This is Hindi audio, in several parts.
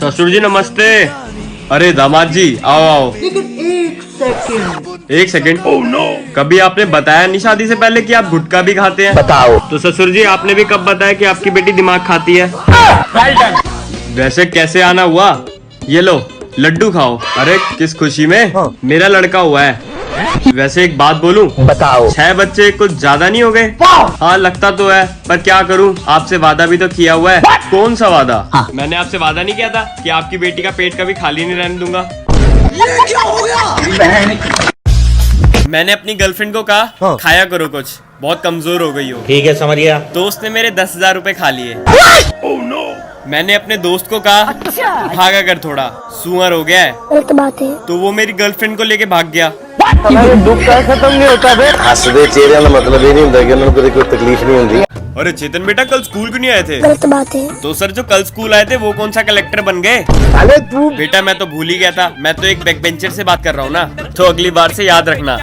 ससुर जी नमस्ते। अरे दामाद जी आओ आओ। एक सेकंड। Oh no. कभी आपने बताया नहीं शादी से पहले कि आप गुटखा भी खाते हैं? बताओ। तो ससुर जी आपने भी कब बताया कि आपकी बेटी दिमाग खाती है? वैसे कैसे आना हुआ? ये लो लड्डू खाओ। अरे किस खुशी में? मेरा लड़का हुआ है। वैसे एक बात बोलूं? बताओ। 6 बच्चे कुछ ज्यादा नहीं हो गए? हाँ लगता तो है, पर क्या करूं, आपसे वादा भी तो किया हुआ है। कौन सा वादा? मैंने आपसे वादा नहीं किया था कि आपकी बेटी का पेट कभी खाली नहीं रहने दूंगा? ये क्या हो गया? मैंने अपनी गर्लफ्रेंड को कहा खाया करो कुछ, बहुत कमजोर हो गई हो। ठीक है समझ गया। दोस्त ने मेरे 10,000 रुपए खा लिए। मैंने अपने दोस्त को कहा भागा कर, थोड़ा सुअर हो गया है। गलत बात है। तो वो मेरी गर्लफ्रेंड को लेके भाग गया। दुख का खत्म नहीं होता बे। हसदे चेहरे का मतलब ये नहीं होता कि उन्हें कोई तकलीफ नहीं होती। अरे चेतन बेटा कल स्कूल क्यों नहीं आए थे? गलत बात है। तो सर जो कल स्कूल आए थे वो कौन सा कलेक्टर बन गए? अरे तू बेटा मैं तो भूल ही गया था, मैं तो एक बैक बेंचर से बात कर रहा हूँ ना, तो अगली बार से याद रखना।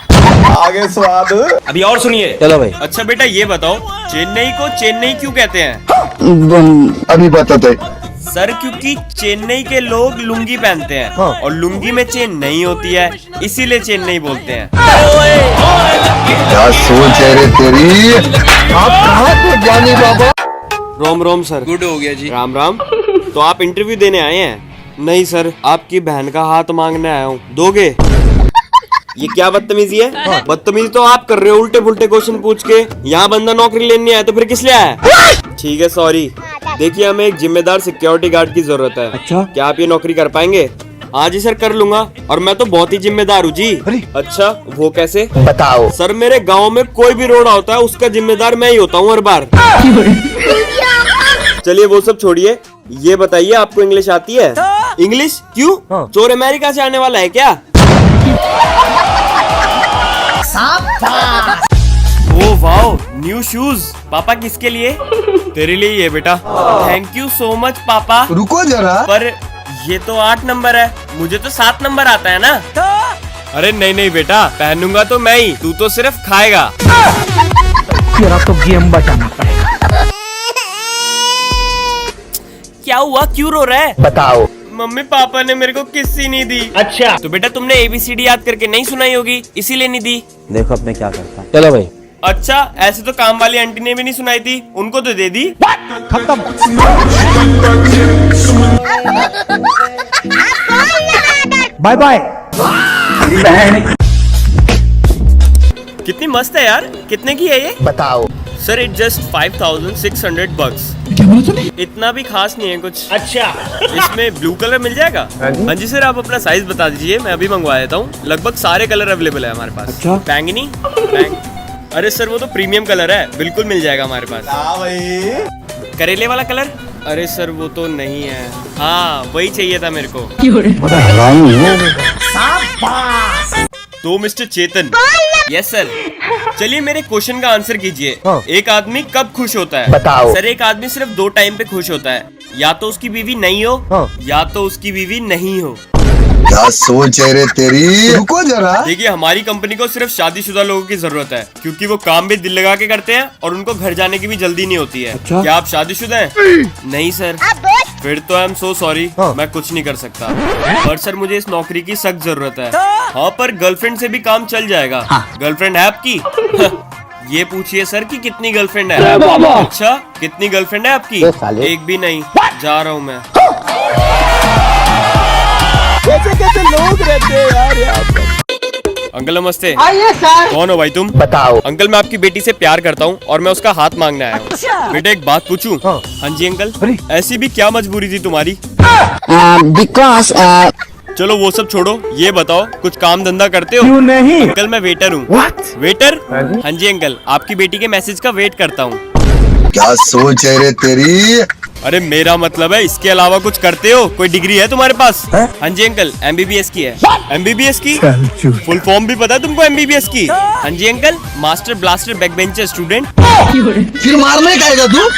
आगे स्वाद। अभी और सुनिए। चलो भाई। अच्छा बेटा ये बताओ, चेन्नई को चेन्नई क्यों कहते हैं? अभी बताते। सर क्योंकि चेन्नई के लोग लुंगी पहनते हैं और लुंगी में चेन नहीं होती है, इसीलिए चेन्नई बोलते हैं। क्या सोच है रे तेरी? आप कहाँ थे ज्ञानी बाबा? रोम रोम सर। गुड हो गया जी। राम राम। तो आप इंटरव्यू देने आए हैं? नहीं सर, आपकी बहन का हाथ मांगने आया हूँ, दोगे? ये क्या बदतमीजी है? बदतमीजी तो आप कर रहे हो, उल्टे पुल्टे क्वेश्चन पूछ के। यहाँ बंदा नौकरी लेने आया तो फिर किस लिए आया? ठीक है सॉरी। देखिए हमें एक जिम्मेदार सिक्योरिटी गार्ड की जरूरत है। अच्छा। क्या आप ये नौकरी कर पाएंगे? हाँ जी सर कर लूंगा, और मैं तो बहुत ही जिम्मेदार हूँ जी। अच्छा वो कैसे? बताओ। सर मेरे गांव में कोई भी रोड होता है उसका जिम्मेदार मैं ही होता हूँ हर बार। चलिए वो सब छोड़िए, ये बताइए आपको इंग्लिश आती है? इंग्लिश क्यों? चोर अमेरिका से आने वाला है क्या? Oh wow, new shoes. पापा किसके लिए? तेरे लिए ये बेटा। थैंक यू सो मच पापा। रुको जरा। पर ये तो 8 नंबर है, मुझे तो 7 नंबर आता है ना। अरे नहीं नहीं बेटा, पहनूंगा तो मैं ही, तू तो सिर्फ खाएगा। तेरा तो गेम बचाना पड़ेगा। क्या हुआ, क्यों रो रहा है? बताओ। मम्मी पापा ने मेरे को किस्सी नहीं दी। अच्छा। तो बेटा तुमने ABCD याद करके नहीं सुनाई होगी, इसीलिए नहीं दी। देखो अब मैं क्या करता हूँ। चलो भाई। अच्छा ऐसे तो काम वाली आंटी ने भी नहीं सुनाई थी, उनको तो दे दी। खत्म। Bye bye. कितनी मस्त है यार, कितने की है ये? बताओ। Sir it just 5600 bucks। इतना भी खास नहीं है कुछ। अच्छा। इसमें ब्लू कलर मिल जाएगा? हाँ जी सर, आप अपना साइज बता दीजिए, मैं अभी मंगवा देता हूँ। लगभग सारे कलर अवेलेबल है हमारे पास। अच्छा। बैंगनी अरे सर वो तो प्रीमियम कलर है, बिल्कुल मिल जाएगा हमारे पास। करेले वाला कलर? अरे सर वो तो नहीं है। हाँ वही चाहिए था मेरे को। तो मिस्टर चेतन। Yes sir. चलिए मेरे क्वेश्चन का आंसर कीजिए। एक आदमी कब खुश होता है? बताओ। सर एक आदमी सिर्फ 2 टाइम पे खुश होता है, या तो उसकी बीवी नहीं हो या तो उसकी बीवी नहीं हो। क्या सोच है रे तेरी? रुको जरा। देखिए हमारी कंपनी को सिर्फ शादीशुदा लोगों की जरूरत है, क्योंकि वो काम भी दिल लगा के करते हैं और उनको घर जाने की भी जल्दी नहीं होती है। अच्छा? क्या आप शादीशुदा हैं? नहीं सर। फिर तो आई एम सो सॉरी, मैं कुछ नहीं कर सकता। पर सर मुझे इस नौकरी की सख्त जरूरत है। हाँ पर गर्लफ्रेंड से भी काम चल जाएगा। गर्लफ्रेंड है आपकी? ये पूछिए सर कि कितनी गर्लफ्रेंड है। अच्छा कितनी गर्लफ्रेंड है आपकी? एक भी नहीं। जा रहा हूँ मैं। कैसे लोग रहते हैं यार यहाँ पर। अंकल नमस्ते। आइए सर। कौन हो भाई तुम? बताओ। अंकल मैं आपकी बेटी से प्यार करता हूँ और मैं उसका हाथ मांगने आया हूँ। अच्छा। बेटा एक बात पूछूं? हाँ जी अंकल। ऐसी भी क्या मजबूरी थी तुम्हारी? बिकॉज चलो वो सब छोड़ो, ये बताओ कुछ काम धंधा करते हो? क्यों नहीं? अंकल मैं वेटर हूँ। वेटर? हाँ जी अंकल, आपकी बेटी के मैसेज का वेट करता हूँ। क्या सोच है रे तेरी? अरे मेरा मतलब है इसके अलावा कुछ करते हो? कोई डिग्री है तुम्हारे पास? हाँ जी अंकल MBBS की है। MBBS की फुल फॉर्म भी पता है तुमको? MBBS की? हाँ जी uncle, master blaster back bencher student. फिर मारने का तू?